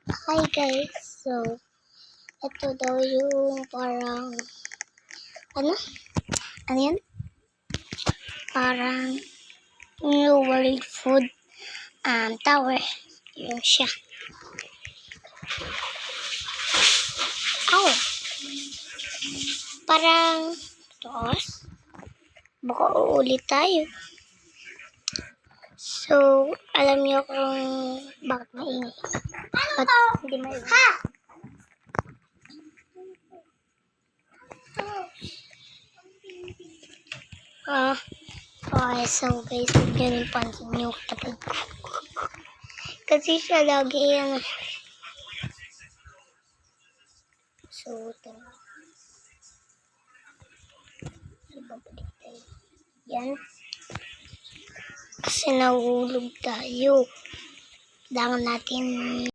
Hi guys, so ito daw yung parang ano yan? Parang New World Food Tower yung siya. Parang tos. Baka uulit tayo. So, alam niyo kung bakit maingay. Ba't hindi maingay? Okay, so guys, huwag nyo rin pansin yung kapatid ko. Kasi siya lagi yan. So, tara. So, babalik tayo. Yan. Kasi nahulog tayo. Kailangan natin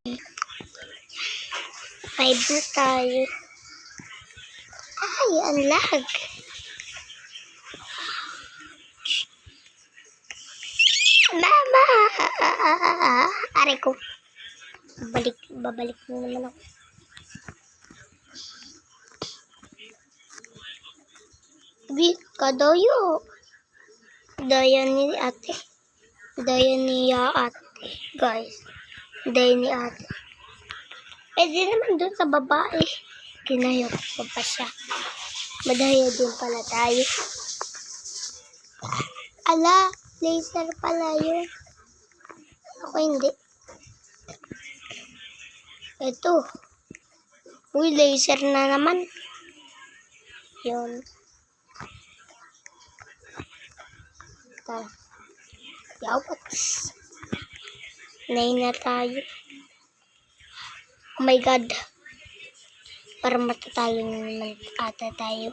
5 na tayo. Ay, ang lag. Mama! Aray ko. Babalik mo naman ako. Kadoyo. Daya ni ate. Daya ni ate. Guys. Daya ni ate. Pwede naman dun sa babae. Kinayo ko pa siya. Madaya din pala tayo. Ala, laser pala yun. Ako hindi. Ito. Uy, laser na naman. Yun. Tara. Yawat. 9 na tayo. Oh my God. Para matatalo naman ata tayo.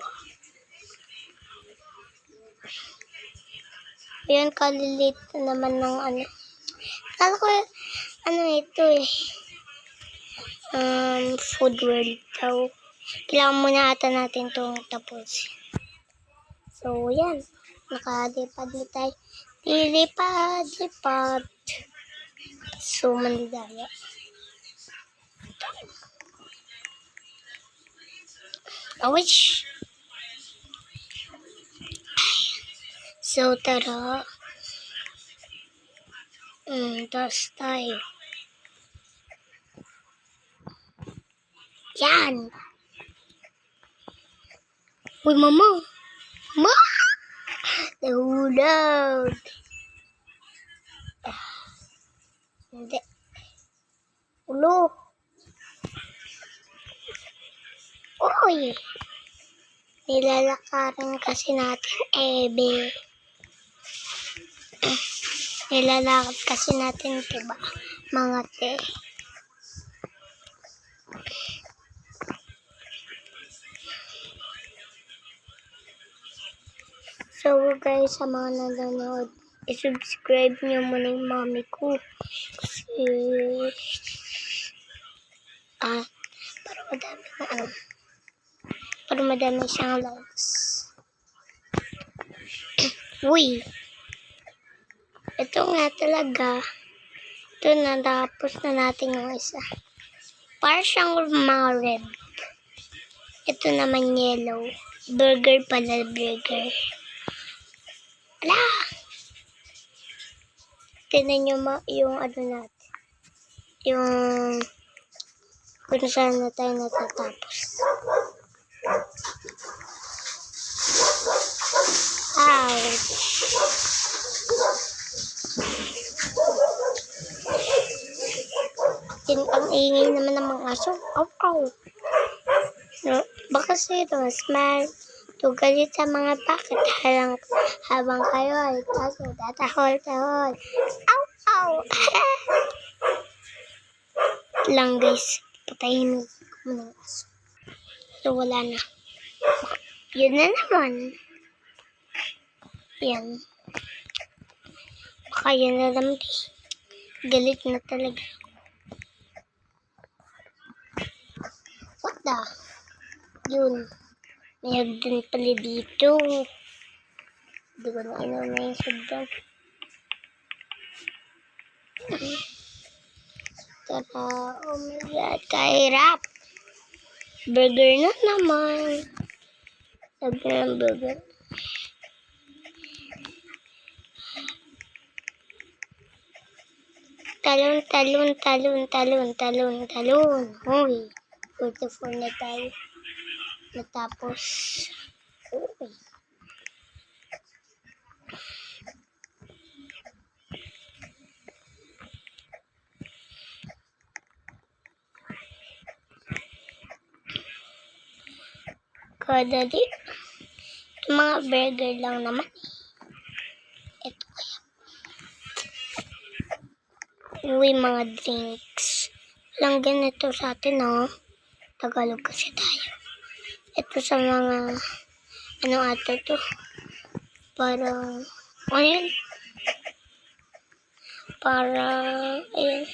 Ayan, kalilit naman ng ano. Kala ko, ito eh. Food world daw. Kailangan muna ata natin itong tapos. So, yan. Nakalipad na tayo. Lipad. So, mandidaya. Ouch! So, tara. Taas tayo. Yan! Uy, mama! Ma! Nahulog! Hindi. Ulo! Uy! Nilalakaran kasi natin, ebe. Nilalakad kasi natin, diba? Mga te. So guys, sa mga nanonood, i-subscribe nyo muna yung mami ko. Kasi, para madami siyang likes. Uy! Ito nga talaga. Ito na, tapos na natin yung isa. Para siyang mga red. Ito naman yellow. Burger pala, burger. Ala! Tignan nyo yung ano natin. Yung kung saan na tayo natatapos. Ouch! Ang ingay naman ng mga aso. Ow! No, baka sino, smile. Tugalit sa mga bakit habang kayo ay taso, tatahol. Ow! Lang guys, patayin mo ng aso. So, wala na. Yun na naman. Yan. Baka yun na naman. Galit na talaga. What the? Yun. May hagdan pala dito. Hindi ko na na yung hagdan. Tara, oh my God, kahirap. Burger na naman. Sabi ng burger. Talon, talon, talon, talon, talon, talon. Uy, 44 na tayo. Natapos. Uy. Kadali. Mga burger lang naman. Ito kaya. Uy, mga drinks. Walang ganito sa atin, oh. Tagalog kasi tayo. Ito sa mga, ano ata to? Parang, ano yun? Parang, ayun.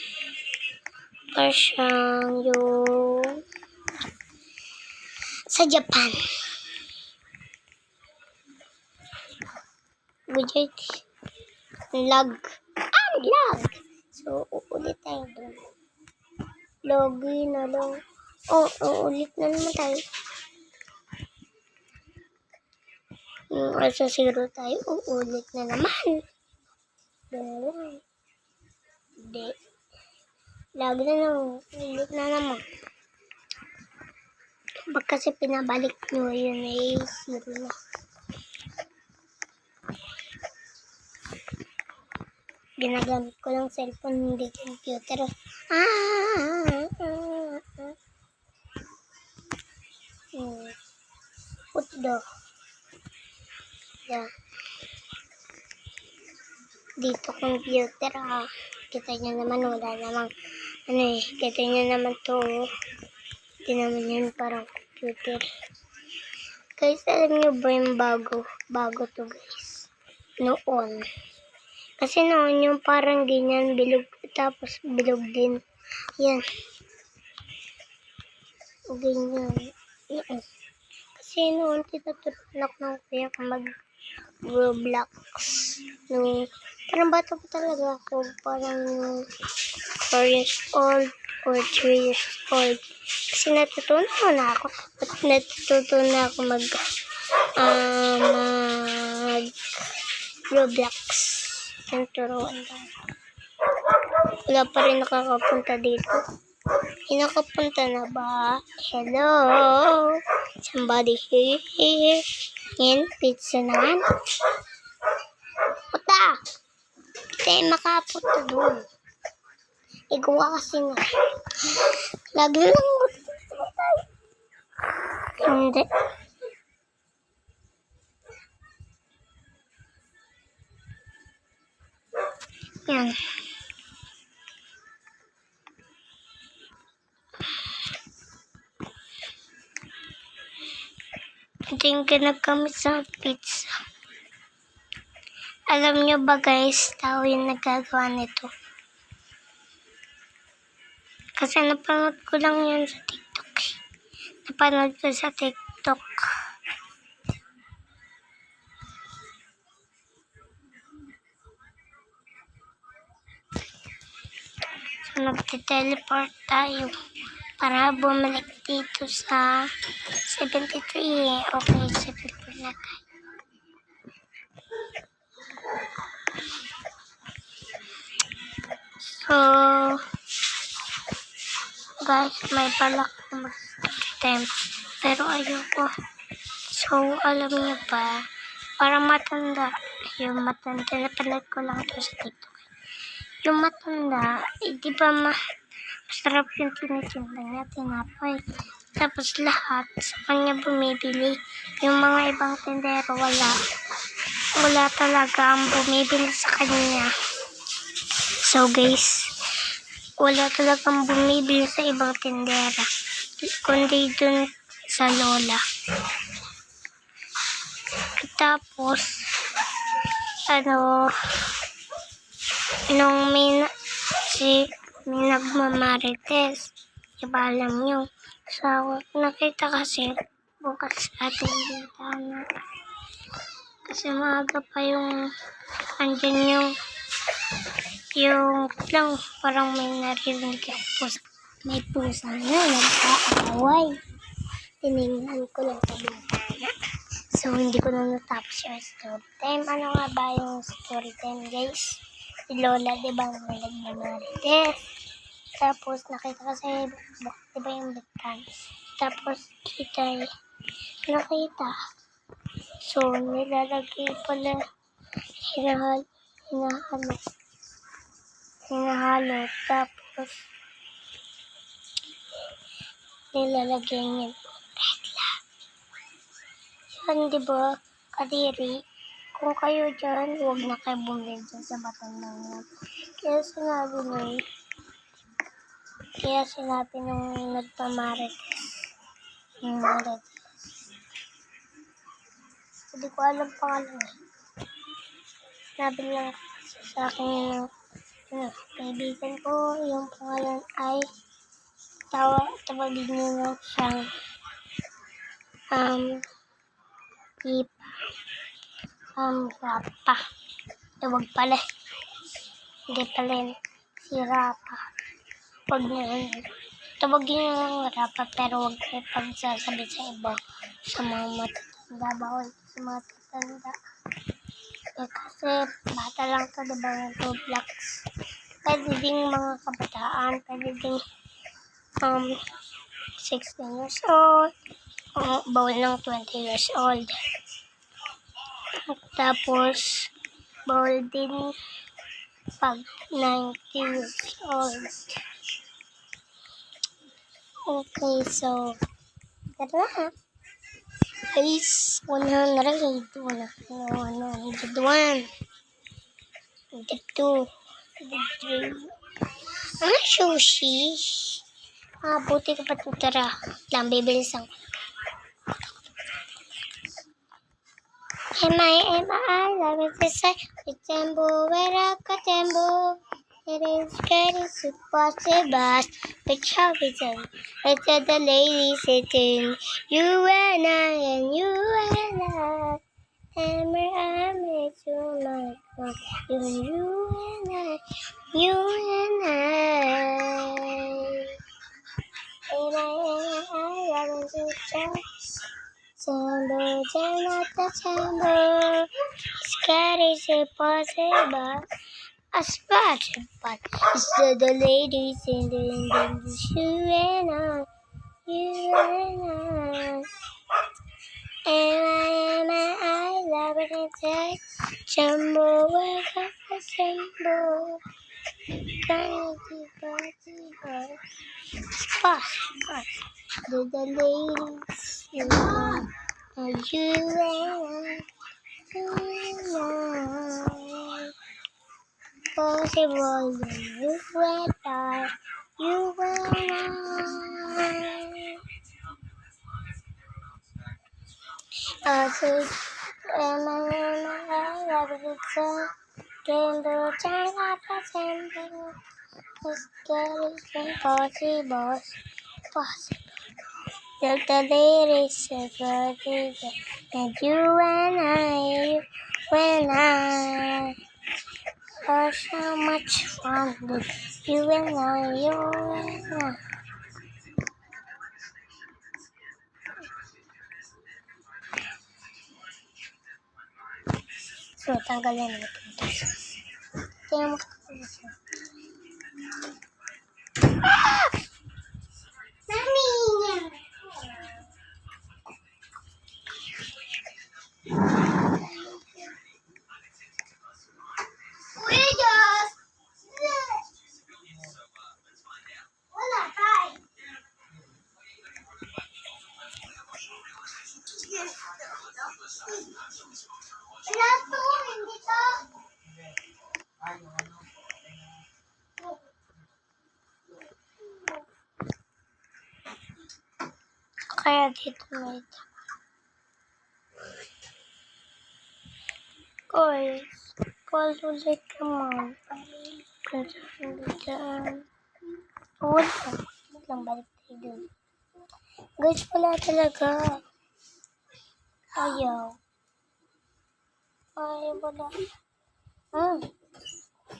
Parang siyang yung sa Japan. Widget. Lag. Lag! So, uulit tayo doon. Login na lang. Oh, uulit na naman tayo. Yung asa 0 tayo, uulit na naman. Dalawa. Hindi. Lag na lang. Ulit na naman. Bak kasi pinabalik nyo yun ay 0 na. Ginagamit ko lang cellphone, hindi computer. Putdo. Yeah. Dito computer, Kita nyo naman, wala namang, kita nyo naman to. Hindi naman yun parang computer. Guys, alam nyo ba yung bago? Bago to, guys. Noon. Kasi noon yung parang ganyan, bilog, tapos bilog din. Yan. Ganyan. Yan. Kasi noon, tinaturuan ako ng kuya ko mag-Roblox. No, parang bata pa talaga ako. Parang 4 years old or 3 years old. Kasi natutunan na ako. Roblox. Tinuturuan lang. Wala pa rin nakakapunta dito. Nakapunta na ba? Hello? Somebody here? Yan, pizza naman. Puta! Hindi makapunta doon. Igawa kasi nga. Lagi lang. Hindi. Yan. Ito yung ginagamit sa pizza. Alam nyo ba guys, tao yung nagagawa nito. Kasi napanood ko lang yun sa TikTok. Napanood ko sa TikTok. So, nagte-teleport tayo para bumalik dito sa 73. Okay, 74 na tayo. So, guys, may balak na mag-time. Pero ayoko. So, alam niyo ba, para matanda, napanood ko lang ito sa TikTok. Yung matanda, di ba masarap yung tinitinda niya, tinapay. Tapos lahat sa kanya bumibili. Yung mga ibang tindero, wala talaga ang bumibili sa kanya. So guys, wala talagang bumibili sa ibang tindera, kundi dun sa lola. Tapos, nung may nagmamarites, iba alam nyo. So, nakita kasi bukas sa ating bintana. Kasi maaga pa yung andyan yung Yung lang parang may naririnig yung pusa. May pusa na nagkaaway. Tinignan ko lang sa bintana. So, hindi ko na natapos yung story time. Ano nga ba yung story time, guys? Si Lola, di ba, nagmamarites. Tapos, nakita kasi, di ba yung bintana? Tapos, nakita. So, nilalagay pala, hinahalo. Tapos, nilalagay niya. Yan, di ba, kadiri? Kung kayo dyan, huwag na kayo bumili dyan sa Batandang yan. Kaya sinabi nung nagpamarites. Yung marites. Hindi ko alam pangalan eh. Sinabi lang sa akin yun kaibigan ko, yung pangalan ay tawagin niyo lang siyang Rapa. Huwag pala. Hindi pala yun. Si Rapa. Huwag na yun. Tawagin niyo lang Rapa pero huwag kayo pagsasabi sa iba. Sa mga matatanda. Bawal sa mga matatanda. Kasi bata lang to, diba, yung Roblox. Pwede ding mga kabataan. Pwede ding 16 years old. Bawal ng 20 years old. Tapos, bawal din pag 90 years old. Okay, so, tara. Guys, 100, 101, 102, 103. Sushi. Buti ka pa tutara. Lang, bibilisan ko. Am I, love it to say, Katembo, where Katembo. It is getting super bus, but how is it? It's the lady sitting, you and I, and I. And I'm to my God, you and I. And I love it to say. Tembo, Janata Tembo, scary is possible. A spot, but it's the ladies in the you and I. And I love it inside. Tembo, wake up the Tembo. Gonna be spot, the ladies in the possible you and I. So, I love it so. Tembo, China, Tembo. It's getting possible. The ladies are good, and you and I are so much fun with you and I. So, tanggalin natin ito. Tingnan mo ito. Mami! Kuya Diyos! Wala tayo. Wala to, hindi to. Kaya dito na ito. Guys, call ulit naman. Kasi hindi dyan. Wala lang, balik tayo dun. Guys, wala talaga. Ayaw. Ay, wala.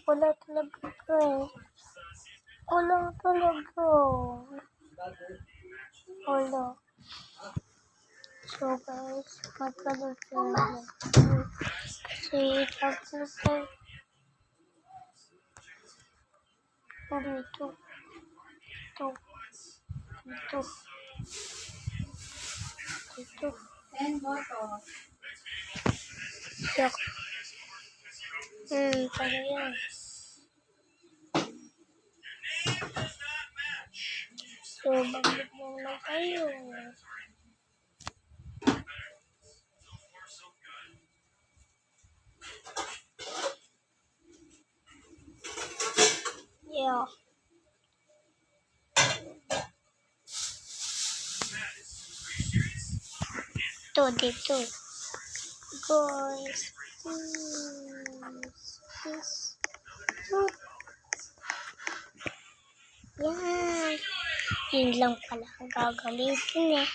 Wala talaga guys. Wala talaga. Wala. So guys, magkalit na. Kasi tapos tayo. Dito. Dito. Dito. Dito. Yak. Para yan. So, bakit mo naman kayo? Yeah. Ito, dito. Guys, please. Yan. Yun lang pala ang gagamitin eh.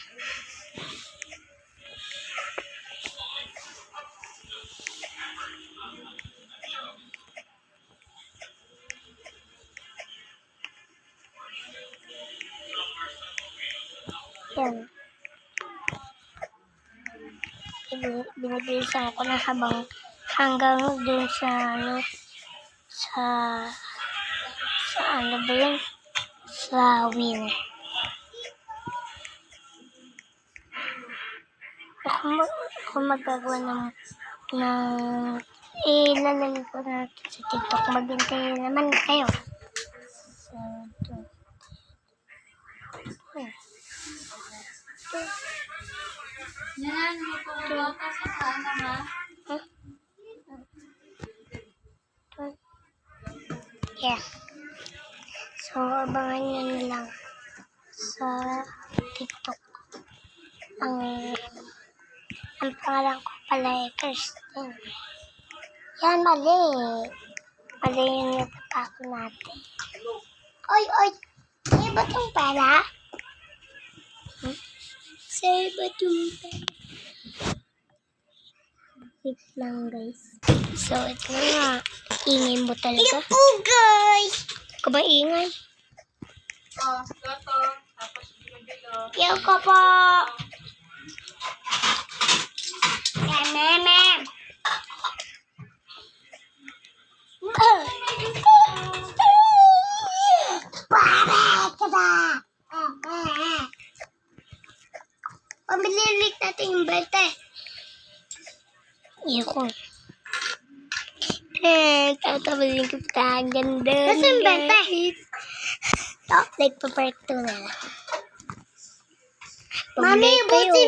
Yan. Binibilisan ko na hanggang dun sa ano ba yun? Sa win. Ako magagawa ng ilalagay ko na sa TikTok. Maghintay naman kayo. So, ito. Yan, magpapagawa ka sa sana ha? Yeah. So, abangan nyo na lang sa TikTok. Ang pangalan ko pala ay Kirsten. Yan, mali. Mali yung natapako natin. Oy! Sa'yo ba itong pera? Sa'yo ba itong pera? Wait lang, guys. So, ito nga. Ingay mo talaga. Ito, guys! Ka ba ingay? Gato. Tapos bilo-bilo. Yaw ko po! Meme! Pare ka ba? Pamililit natin yung bete. Iyo ko. Tatabalin ko pa. Ganda. Kasi yung bete. Like pa part 2 na lang. Mami, buti mo.